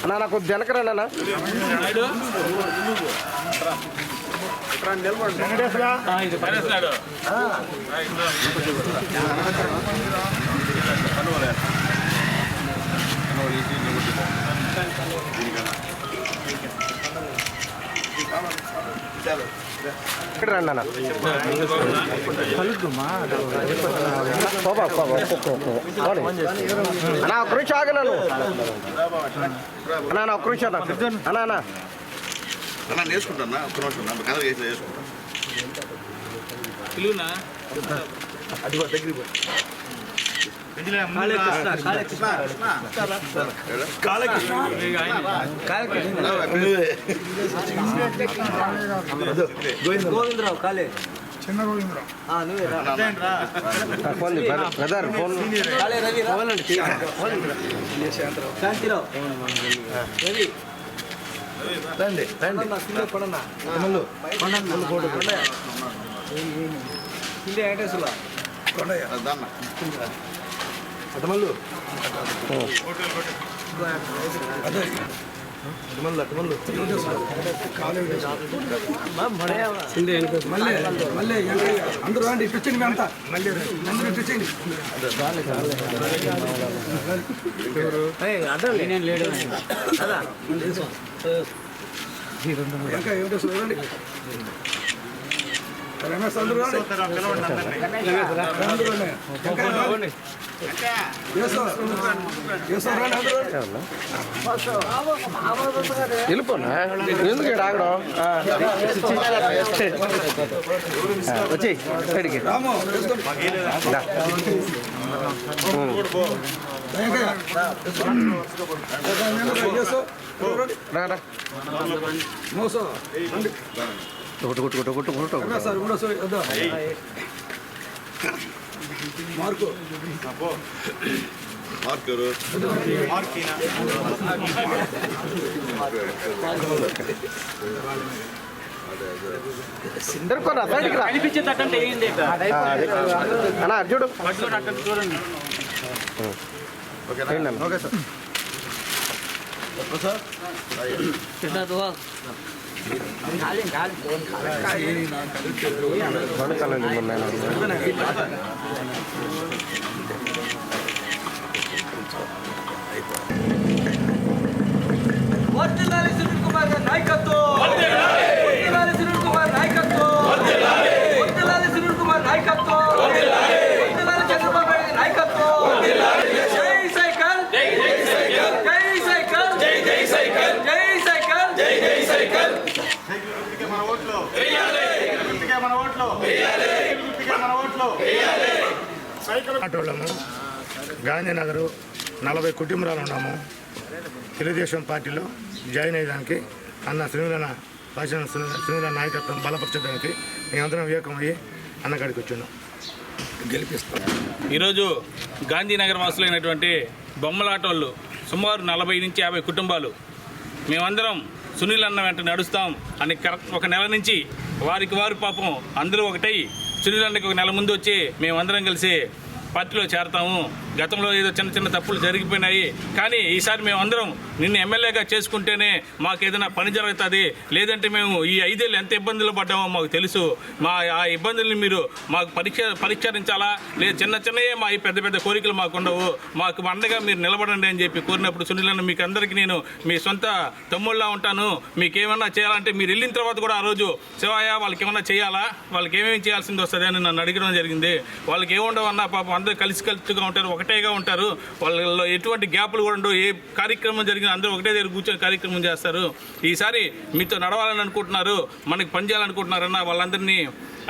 అన్నా నాకు జనకరండి అన్న ఇక్కడ రండి అన్న అన్నా ఒక్క నిమిషం ఆగన్నాను అన్నా ఒక్క నిమిషం అన్నా అన్నా అన్నా నేర్చుకుంటాను ఒక్క నిమిషం కథ వేసుకుంటా అదిగో దగ్గరికి గోవిందరావు కాలే చిన్న గోవిందరావు శాంతిరావు రవి రండి రండి వెంకటేశ్వర అటమల్లు అందరూ రండి ఇటు వచ్చండి అంతా మళ్ళీ అందరూ ఇటు వచ్చండి ఇంకా ఏమిటో చూడండి రమేష్ అందరూ వెళ్ళిపోనా ఎందుకు ఇక్కడ ఆగడం వచ్చి సైడ్కి మార్కు మార్కరు సిందర్ కొన సైడ్కి రా అనిపించేటంటే ఏంది అన్నా చూడు చూడండి ఓకే సార్ వర్ధిల్లాలి సునీల్ కుమార్ గారి నాయకత్వం వర్ధిల్లాలి సునీల్ కుమార్ నాయకత్వం వర్ధిల్లాలి సునీల్ కుమార్ నాయకత్వం వర్ధిల్లాలి చంద్రబాబు నాయుడు నాయకత్వం జై సైకిల్ జై సైకిల్ జై సైకిల్ జై సైకిల్ జై సైకిల్ జై సైకిల్ మన ఓట్లు వేయాలి మన ఓట్లు వేయాలి మన ఓట్లు వేయాలి ఆటోళ్ళము గాంధీనగరు 40 కుటుంబాలు ఉన్నాము. తెలుగుదేశం పార్టీలో జాయిన్ అయ్యడానికి అన్న శ్రీనిల నాయకత్వం బలపరచడానికి మేమందరం ఏకమయ్యి అన్నగాడికి వచ్చాను. గెలిపిస్తాం. ఈరోజు గాంధీనగర్ వాసులైనటువంటి బొమ్మలాటోళ్ళు సుమారు 40 నుంచి 50 కుటుంబాలు మేమందరం సునీల్ అన్న వెంట నడుస్తాం అని ఒక నెల నుంచి వారికి వారు పాపం అందరూ ఒకటై సునీల్ అన్నకి ఒక నెల ముందు వచ్చి మేమందరం కలిసి పార్టీలో చేరతాము. గతంలో ఏదో చిన్న చిన్న తప్పులు జరిగిపోయినాయి, కానీ ఈసారి మేమందరం నిన్ను ఎమ్మెల్యేగా చేసుకుంటేనే మాకు ఏదైనా పని జరుగుతుంది, లేదంటే మేము ఈ 5 ఏళ్ళు ఎంత ఇబ్బందులు పడ్డామో మాకు తెలుసు. ఆ ఇబ్బందుల్ని మీరు మాకు పరిష్కరించాలా, లేదు చిన్నయే మా ఈ పెద్ద పెద్ద కోరికలు మాకు ఉండవు, మాకు అండగా మీరు నిలబడండి అని చెప్పి కోరినప్పుడు సునీల్ అన్న మీకు అందరికీ నేను మీ సొంత తమ్ముళ్ళ ఉంటాను, మీకు ఏమన్నా చేయాలంటే మీరు వెళ్ళిన తర్వాత కూడా ఆ రోజు శివాయ వాళ్ళకి ఏమన్నా చేయాలా, వాళ్ళకి ఏమేమి చేయాల్సింది వస్తుంది అని నన్ను అడగడం జరిగింది. వాళ్ళకి ఏముండవన్నా పాపం అందరూ కలిసికట్టుగా ఉంటారు, ఒకటేగా ఉంటారు, వాళ్ళలో ఎటువంటి గ్యాపులు కూడా ఉండవు. ఏ కార్యక్రమం జరిగినా అందరూ ఒకటే దగ్గర కూర్చొని కార్యక్రమం చేస్తారు. ఈసారి మీతో నడవాలని అనుకుంటున్నారు, మనకి పని చేయాలనుకుంటున్నారన్న వాళ్ళందరినీ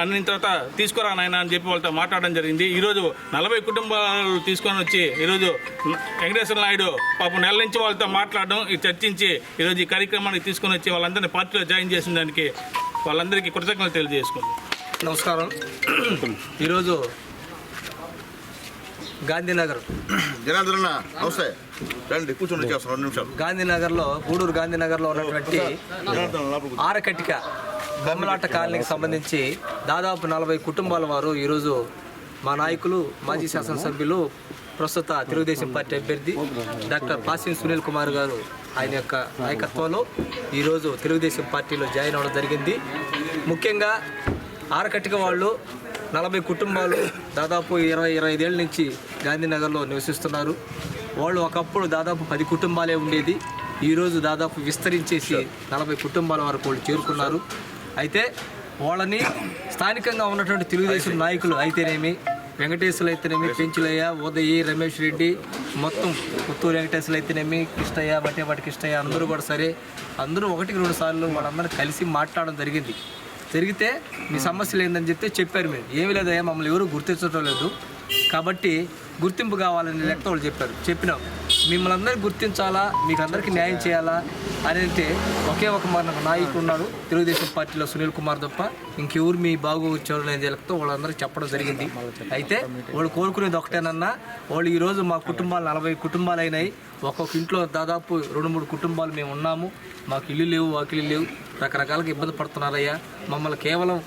అన్నిన తర్వాత తీసుకురా నాయన అని చెప్పి వాళ్ళతో మాట్లాడడం జరిగింది. ఈరోజు 40 కుటుంబాలు తీసుకొని వచ్చి ఈరోజు వెంకటేశ్వర నాయుడు పాపం నెల నుంచి వాళ్ళతో మాట్లాడడం, చర్చించి ఈరోజు ఈ కార్యక్రమానికి తీసుకొని వచ్చి వాళ్ళందరినీ పార్టీలో జాయిన్ చేసిన దానికి వాళ్ళందరికీ కృతజ్ఞతలు తెలియజేసుకుంటాం. నమస్కారం. ఈరోజు గాంధీనగర్ నమస్తే రండి కూర్చొని వచ్చేస్తాం 2 నిమిషాలు. గాంధీనగర్లో గూడూరు గాంధీనగర్లో ఉన్నటువంటి ఆరకట్టిక బొమ్మలాట కాలనీకి సంబంధించి దాదాపు 40 కుటుంబాల వారు ఈరోజు మా నాయకులు మాజీ శాసనసభ్యులు ప్రస్తుత తెలుగుదేశం పార్టీ అభ్యర్థి డాక్టర్ పాసిం సునీల్ కుమార్ గారు ఆయన యొక్క నాయకత్వంలో ఈరోజు తెలుగుదేశం పార్టీలో జాయిన్ అవ్వడం జరిగింది. ముఖ్యంగా ఆరకట్టిక వాళ్ళు 40 కుటుంబాలు దాదాపు 20-25 ఏళ్ళ నుంచి గాంధీనగర్లో నివసిస్తున్నారు. వాళ్ళు ఒకప్పుడు దాదాపు 10 కుటుంబాలే ఉండేది. ఈరోజు దాదాపు విస్తరించేసి 40 కుటుంబాల వరకు వాళ్ళు చేరుకున్నారు. అయితే వాళ్ళని స్థానికంగా ఉన్నటువంటి తెలుగుదేశం నాయకులు అయితేనేమి, వెంకటేశ్వరులు అయితేనేమి, పెంచులయ్య, ఉదయ్, రమేష్ రెడ్డి, మొత్తం పుత్తూరు వెంకటేశ్వరులు అయితేనేమి, కృష్ణయ్య, బట్టేపాటి కృష్ణయ్య అందరూ కూడా సరే, అందరూ 1-2 సార్లు వాళ్ళందరూ కలిసి మాట్లాడడం జరిగితే మీ సమస్యలు ఏందని చెప్పారు. మీరు ఏమీ లేదయ్యా, మమ్మల్ని ఎవరు గుర్తించడం లేదు, కాబట్టి గుర్తింపు కావాలని లెక్క వాళ్ళు చెప్పినాం. మిమ్మల్ని అందరికీ గుర్తించాలా, మీకు అందరికీ న్యాయం చేయాలా అని అంటే ఒకే ఒక మన నాయకుడు ఉన్నాడు తెలుగుదేశం పార్టీలో, సునీల్ కుమార్ తప్ప ఇంకెవరు మీ బాగోచ్చారు అనేది లెక్కతో వాళ్ళందరికీ చెప్పడం జరిగింది. అయితే వాళ్ళు కోరుకునేది ఒకటేనన్నా, వాళ్ళు ఈరోజు మా కుటుంబాలు 40 కుటుంబాలు అయినాయి. ఒక్కొక్క ఇంట్లో దాదాపు 2-3 కుటుంబాలు మేము ఉన్నాము. మాకు ఇల్లు లేవు, వాకిలు లేవు, రకరకాలుగా ఇబ్బంది పడుతున్నారయ్యా, మమ్మల్ని కేవలం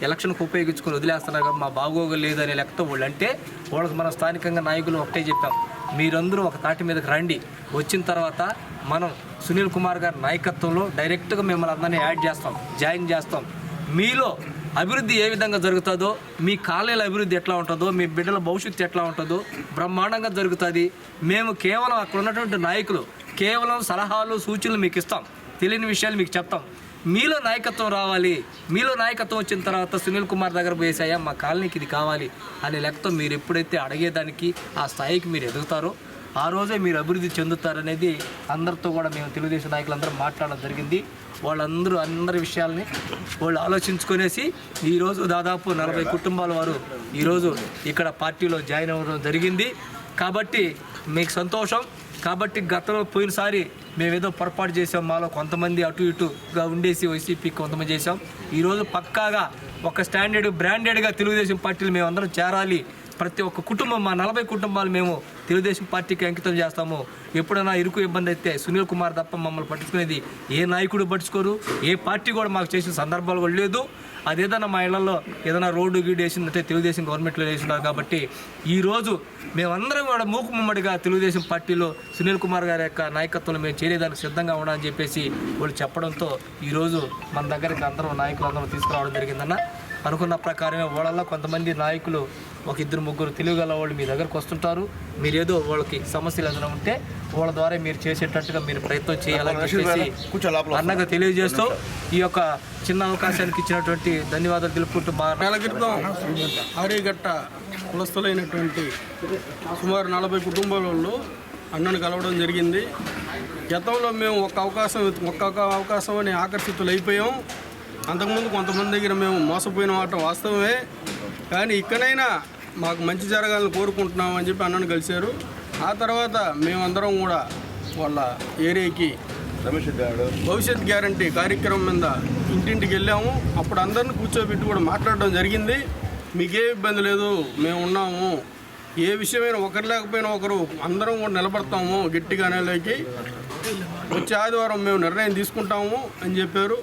ఎలక్షన్కి ఉపయోగించుకొని వదిలేస్తున్నారు, మా బాగోగం లేదనే లెక్కతో వాళ్ళు అంటే వాళ్ళకి మన స్థానికంగా నాయకులు ఒకటే చెప్పాం, మీరందరూ ఒక తాటి మీదకి రండి, వచ్చిన తర్వాత మనం సునీల్ కుమార్ గారి నాయకత్వంలో డైరెక్ట్గా మిమ్మల్ని అందరినీ యాడ్ చేస్తాం, జాయిన్ చేస్తాం. మీలో అభివృద్ధి ఏ విధంగా జరుగుతుందో, మీ కాలేజీల అభివృద్ధి ఎట్లా ఉంటుందో, మీ బిడ్డల భవిష్యత్తు ఎట్లా ఉంటుందో బ్రహ్మాండంగా జరుగుతుంది. మేము కేవలం అక్కడ ఉన్నటువంటి నాయకులు కేవలం సలహాలు సూచనలు మీకు ఇస్తాం, తెలియని విషయాలు మీకు చెప్తాం. మీలో నాయకత్వం రావాలి, మీలో నాయకత్వం వచ్చిన తర్వాత సునీల్ కుమార్ దగ్గర పోయేసాయా మా కాలనీకి ఇది కావాలి అనే లెక్కతో మీరు ఎప్పుడైతే అడిగేదానికి ఆ స్థాయికి మీరు ఎదుగుతారో ఆ రోజే మీరు అభివృద్ధి చెందుతారనేది అందరితో కూడా మేము తెలుగుదేశం నాయకులందరూ మాట్లాడడం జరిగింది. వాళ్ళందరూ అందరి విషయాల్ని వాళ్ళు ఆలోచించుకునేసి ఈరోజు దాదాపు 40 కుటుంబాల వారు ఈరోజు ఇక్కడ పార్టీలో జాయిన్ అవ్వడం జరిగింది. కాబట్టి మీకు సంతోషం. కాబట్టి గతంలో పోయినసారి మేమేదో పొరపాటు చేసాం, మాలో కొంతమంది అటు ఇటుగా ఉండేసి వైసీపీకి కొంతమంది చేసాం. ఈరోజు పక్కాగా ఒక స్టాండర్డ్ బ్రాండెడ్గా తెలుగుదేశం పార్టీలు మేమందరం చేరాలి. ప్రతి ఒక్క కుటుంబం, మా 40 కుటుంబాలు మేము తెలుగుదేశం పార్టీకి అంకితం చేస్తాము. ఎప్పుడైనా ఇరుకు ఇబ్బంది అయితే సునీల్ కుమార్ తప్ప మమ్మల్ని పట్టించుకునేది ఏ నాయకుడు పట్టించుకోరు, ఏ పార్టీ కూడా మాకు చేసిన సందర్భాలు కూడా లేదు. అదేదన్నా మా ఇళ్లలో ఏదైనా రోడ్డు గీడు వేసిందంటే తెలుగుదేశం గవర్నమెంట్లో వేసినారు. కాబట్టి ఈరోజు మేమందరం కూడా మూకుమ్మడిగా తెలుగుదేశం పార్టీలో సునీల్ కుమార్ గారి యొక్క నాయకత్వంలో మేము చేరేదానికి సిద్ధంగా ఉన్నామని చెప్పేసి వాళ్ళు చెప్పడంతో ఈరోజు మన దగ్గరికి అందరూ నాయకులు అందరూ తీసుకురావడం జరిగిందన్న. అనుకున్న ప్రకారమే వాళ్ళల్లో కొంతమంది నాయకులు 1-2-3 తెలియగల వాళ్ళు మీ దగ్గరకు వస్తుంటారు. మీరు ఏదో వాళ్ళకి సమస్యలు ఏదైనా ఉంటే వాళ్ళ ద్వారా మీరు చేసేటట్టుగా మీరు ప్రయత్నం చేయాలని చెప్పేసి అన్నగా తెలియజేస్తూ ఈ యొక్క చిన్న అవకాశానికి ఇచ్చినటువంటి ధన్యవాదాలు తెలుపుకుంటూ మా నెల క్రితం ఆర్యగట్ట కులస్తులైనటువంటి సుమారు 40 కుటుంబాల వాళ్ళు అన్నను కలవడం జరిగింది. గతంలో మేము ఒక్క అవకాశం అని ఆకర్షితులైపోయాం. అంతకుముందు కొంతమంది దగ్గర మేము మోసపోయిన మాట వాస్తవమే, కానీ ఇక్కడైనా మాకు మంచి జరగాలని కోరుకుంటున్నాం అని చెప్పి అన్నను కలిశారు. ఆ తర్వాత మేమందరం కూడా వాళ్ళ ఏరియాకి భవిష్యత్ గ్యారంటీ కార్యక్రమం మీద ఇంటింటికి వెళ్ళాము. అప్పుడు అందరిని కూర్చోబెట్టి కూడా మాట్లాడడం జరిగింది. మీకే ఇబ్బంది లేదు, మేము ఉన్నాము, ఏ విషయమైనా ఒకరు లేకపోయినా ఒకరు అందరం కూడా నిలబడతాము గట్టిగా అనేలోకి. వచ్చే ఆదివారం మేము నిర్ణయం తీసుకుంటాము అని చెప్పారు.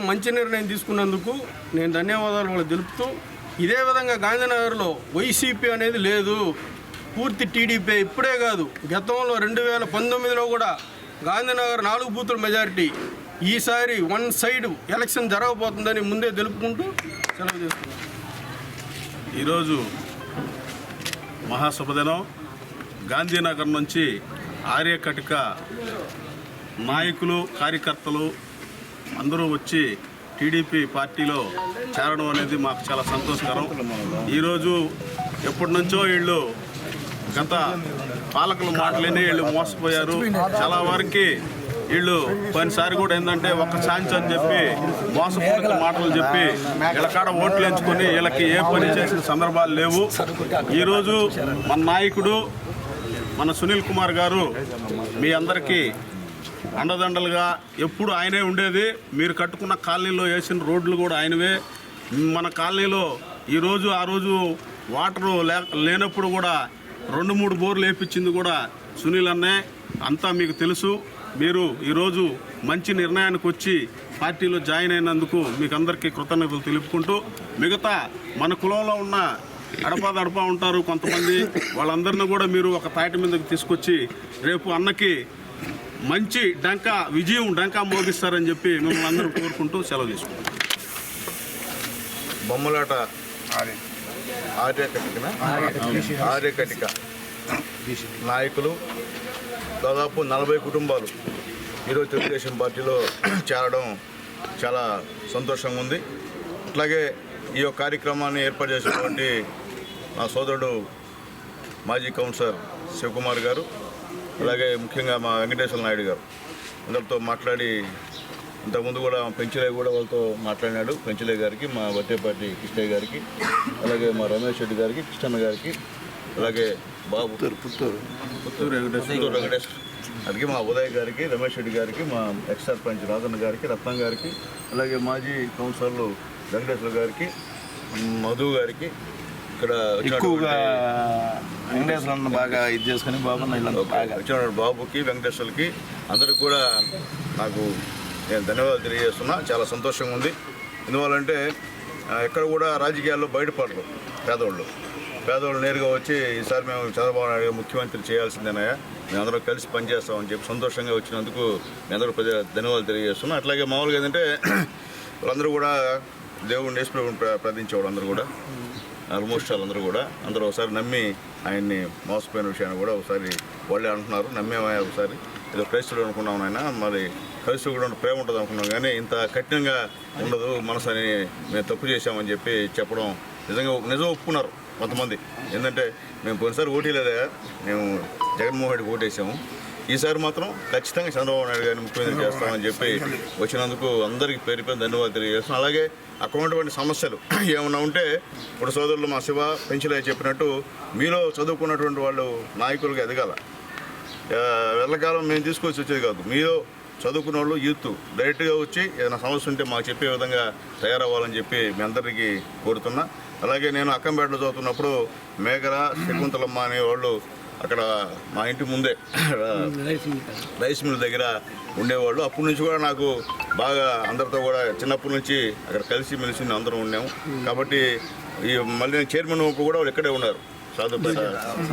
మంచి నిర్ణయం తీసుకున్నందుకు నేను ధన్యవాదాలు వాళ్ళు తెలుపుతూ, ఇదే విధంగా గాంధీనగర్లో వైసీపీ అనేది లేదు, పూర్తి టీడీపీ. ఇప్పుడే కాదు, గతంలో 2019లో కూడా గాంధీనగర్ 4 బూతుల మెజారిటీ. ఈసారి 1 సైడ్ ఎలక్షన్ జరగబోతుందని ముందే తెలుపుకుంటూ సెలవు తీసుకున్నాం. ఈరోజు మహాశుభదినం. గాంధీనగర్ నుంచి ఆర్యకటిక నాయకులు, కార్యకర్తలు అందరూ వచ్చి టీడీపీ పార్టీలో చేరడం అనేది మాకు చాలా సంతోషకరం. ఈరోజు ఎప్పటి నుంచో వీళ్ళు గత పాలకుల మాటలేని వీళ్ళు మోసపోయారు. చాలా వరకు వీళ్ళు పోయినసారి కూడా ఏంటంటే ఒక ఛాన్స్ అని చెప్పి మోసపూరిత మాటలు చెప్పి వీళ్ళ కాడ ఓట్లు ఎంచుకొని వీళ్ళకి ఏ పని చేసిన సందర్భాలు లేవు. ఈరోజు మన నాయకుడు మన సునీల్ కుమార్ గారు మీ అందరికీ అండదండలుగా ఎప్పుడు ఆయనే ఉండేది. మీరు కట్టుకున్న కాలనీలో వేసిన రోడ్లు కూడా ఆయనవే. మన కాలనీలో ఈరోజు ఆ రోజు వాటరు లేనప్పుడు కూడా 2-3 బోర్లు వేయించింది కూడా సునీల్ అన్నే. అంతా మీకు తెలుసు. మీరు ఈరోజు మంచి నిర్ణయానికి వచ్చి పార్టీలో జాయిన్ అయినందుకు మీకు అందరికీ కృతజ్ఞతలు తెలుపుకుంటూ, మిగతా మన కులంలో ఉన్న అడపా ఉంటారు కొంతమంది. వాళ్ళందరినీ కూడా మీరు ఒక తాటి మీదకి తీసుకొచ్చి రేపు అన్నకి మంచి విజయం డంకా మోగిస్తారని చెప్పి మిమ్మల్ని అందరూ కోరుకుంటూ సెలవు తీసుకుంటాం. బొమ్మలాట ఆర్యకటిక నాయకులు దాదాపు 40 కుటుంబాలు ఈరోజు తెలుగుదేశం పార్టీలో చేరడం చాలా సంతోషంగా ఉంది. అట్లాగే ఈ యొక్క కార్యక్రమాన్ని ఏర్పాటు చేసినటువంటి నా సోదరుడు మాజీ కౌన్సిలర్ శివకుమార్ గారు, అలాగే ముఖ్యంగా మా వెంకటేశ్వర నాయుడు గారు అందరితో మాట్లాడి, ఇంతకుముందు కూడా పెంచలే కూడా వాళ్ళతో మాట్లాడినాడు. పెంచలే గారికి, మా వట్టేపాటి కృష్ణయ్య గారికి, అలాగే మా రమేష్ రెడ్డి గారికి, కృష్ణన్న గారికి, అలాగే బాబు పుత్తూరు వెంకటేష్ గారికి, మా ఉదయ్ గారికి, రమేష్ రెడ్డి గారికి, మా ఎక్స్ సర్పంచ్ రాజన్న గారికి, రత్నం గారికి, అలాగే మాజీ కౌన్సిలర్లు వెంకటేశ్వర గారికి, మధు గారికి, ఇక్కడ ఎక్కువగా వెంకటేశ్వర బాగా ఇది చేసుకుని వచ్చిన బాబుకి, వెంకటేశ్వర్కి అందరికి కూడా నాకు నేను ధన్యవాదాలు తెలియజేస్తున్నా. చాలా సంతోషంగా ఉంది. ఎందువల్లంటే ఎక్కడ కూడా రాజకీయాల్లో బయటపడరు పేదవాళ్ళు నేరుగా వచ్చి ఈసారి మేము చంద్రబాబు నాయుడు ముఖ్యమంత్రి చేయాల్సిందేనయ్యా, మేము అందరూ కలిసి పనిచేస్తామని చెప్పి సంతోషంగా వచ్చినందుకు మీ అందరూ ధన్యవాదాలు తెలియజేస్తున్నాం. అట్లాగే మామూలుగా ఏంటంటే వాళ్ళందరూ కూడా దేవుడిని యేసుప్రభువుని ప్రార్థించేవాడు. అందరూ కూడా ఆల్మోస్ట్ వాళ్ళందరూ కూడా ఒకసారి నమ్మి ఆయన్ని మోసపోయిన విషయాన్ని కూడా ఒకసారి వాళ్ళే అంటున్నారు. నమ్మేమయ్యా ఒకసారి ఏదో క్రైస్తవుడు అనుకున్నాం ఆయన, మరి క్రైస్తవుడు కూడా ప్రేమ ఉంటుంది అనుకున్నాం, కానీ ఇంత కఠినంగా ఉండదు మనసు అని మేము తప్పు చేశామని చెప్పి చెప్పడం నిజం ఒప్పుకున్నారు కొంతమంది. ఏంటంటే మేము పోయినసారి ఓటీ లేదా, మేము జగన్మోహన్ రెడ్డికి ఓటేసాము, ఈసారి మాత్రం ఖచ్చితంగా చంద్రబాబు నాయుడు గారిని ముఖ్యమంత్రి చేస్తామని చెప్పి వచ్చినందుకు అందరికీ పేరు ధన్యవాదాలు తెలియజేస్తున్నాం. అలాగే అక్కడ ఉన్నటువంటి సమస్యలు ఏమన్నా ఉంటే ఇప్పుడు సోదరులు మా శివ పెంచలయ్య చెప్పినట్టు మీలో చదువుకున్నటువంటి వాళ్ళు నాయకులుగా ఎదగాల. వెళ్ళకాలం మేము తీసుకొచ్చి వచ్చేది కాదు, మీలో చదువుకున్న వాళ్ళు యూత్ డైరెక్ట్గా వచ్చి ఏదైనా సమస్య ఉంటే మాకు చెప్పే విధంగా తయారవ్వాలని చెప్పి మీ అందరికీ కోరుతున్నా. అలాగే నేను అక్కంపేటలో చదువుతున్నప్పుడు మేఘర, శకుంతలమ్మ అనేవాళ్ళు అక్కడ మా ఇంటి ముందే రైస్ మిల్ దగ్గర ఉండేవాళ్ళు. అప్పటి నుంచి కూడా నాకు బాగా అందరితో కూడా చిన్నప్పటి నుంచి అక్కడ కలిసి మెలిసి అందరం ఉన్నాము. కాబట్టి మళ్ళీ నేను చైర్మన్ కూడా వాళ్ళు ఇక్కడే ఉన్నారు, సాధుపేట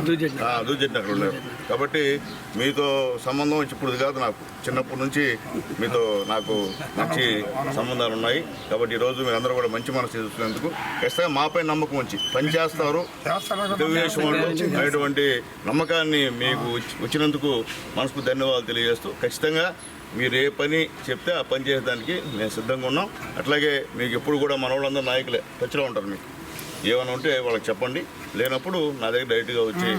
దూజెట్టిన అక్కడ ఉన్నారు. కాబట్టి మీతో సంబంధం ఇప్పుడు కాదు, నాకు చిన్నప్పటి నుంచి మీతో నాకు మంచి సంబంధాలు ఉన్నాయి. కాబట్టి ఈరోజు మీరు అందరూ కూడా మంచి మనసు చూస్తున్నందుకు ఖచ్చితంగా మాపై నమ్మకం ఉంచి పనిచేస్తారు. తెలుగుదేశం వాళ్ళు అనేటువంటి నమ్మకాన్ని మీకు వచ్చినందుకు మనసుకు ధన్యవాదాలు తెలియజేస్తూ, ఖచ్చితంగా మీరు ఏ పని చెప్తే ఆ పని చేసేదానికి మేము సిద్ధంగా ఉన్నాం. అట్లాగే మీకు ఎప్పుడు కూడా మన వాళ్ళందరూ నాయకులే టచ్లో ఉంటారు. మీకు ఏమైనా ఉంటే వాళ్ళకి చెప్పండి, లేనప్పుడు నా దగ్గర డైరెక్ట్గా వచ్చి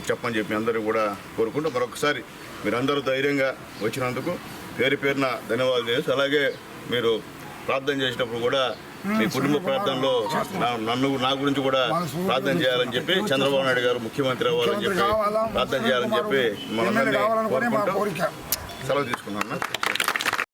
చెప్పని చెప్పి అందరూ కూడా కోరుకుంటూ మరొకసారి మీరందరూ ధైర్యంగా వచ్చినందుకు పేరున ధన్యవాదాలు చేసి, అలాగే మీరు ప్రార్థన చేసేటప్పుడు కూడా మీ కుటుంబ ప్రార్థనలో నా గురించి కూడా ప్రార్థన చేయాలని చెప్పి, చంద్రబాబు నాయుడు గారు ముఖ్యమంత్రి అవ్వాలని చెప్పి ప్రార్థన చేయాలని చెప్పి మనందరినీ కోరుకుంటూ సెలవు తీసుకున్నాను.